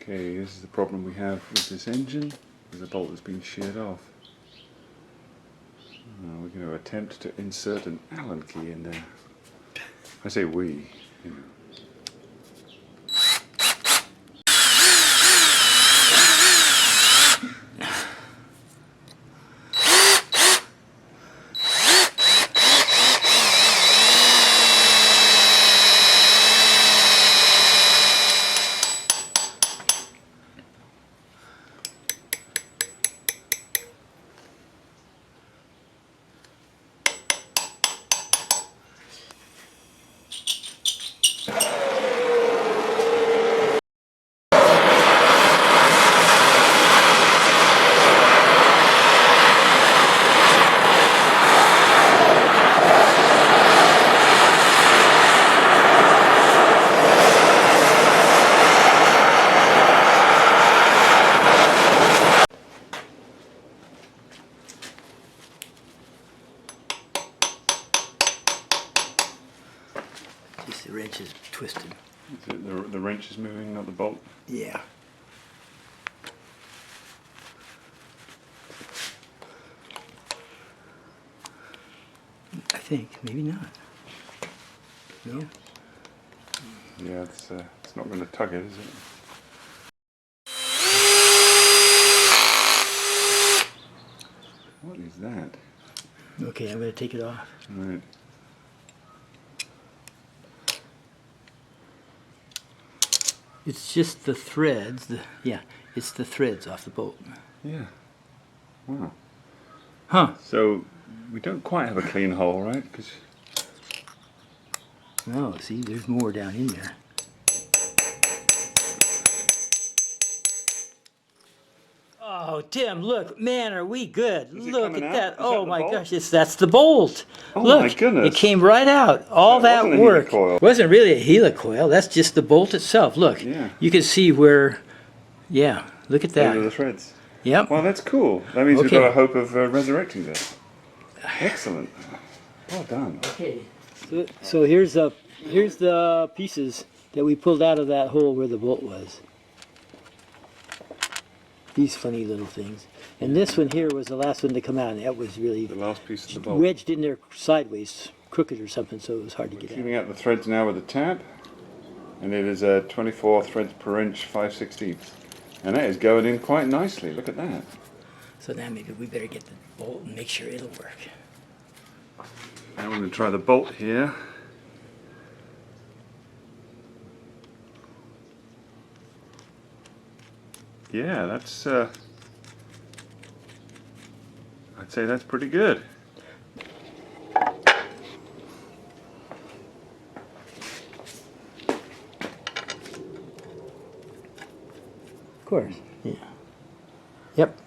Okay, this is the problem we have with this engine. There's a bolt that's been sheared off. We're going to attempt to insert an Allen key in there. I say we, you know. The wrench is twisted. Is it the wrench is moving, not the bolt? Yeah. I think, maybe not. No? Yeah, it's not going to tug it, is it? What is that? Okay, I'm going to take it off. Right. It's just the threads. Yeah, it's the threads off the bolt. Yeah. Wow. Huh. So we don't quite have a clean hole, right? Because No, see, there's more down in there. Oh, Tim, look, man, are we good? Is it Look coming at out? that. Is Oh that the my bolt? gosh, that's the bolt. Oh look, my goodness. it came right out. All That that wasn't a work. helicoil. Wasn't really a helicoil. That's just the bolt itself. Look, Yeah. you can see where, yeah, look at those are the that. threads. Yep. Well, that's cool. That means we've Okay. got a hope of resurrecting this. Excellent. Well done. Okay, so here's the pieces that we pulled out of that hole where the bolt was. These funny little things. And this one here was the last one to come out, and that was really The last piece of the bolt. wedged in there sideways, crooked or something, so it was hard to get out. Cleaning out the threads now with a tab, and it is a 24 threads per inch, 5/16. And that is going in quite nicely. Look at that. So now maybe we better get the bolt and make sure it'll work. Now we're going to try the bolt here. Yeah, that's, I'd say that's pretty good. Of course, yeah. Yep.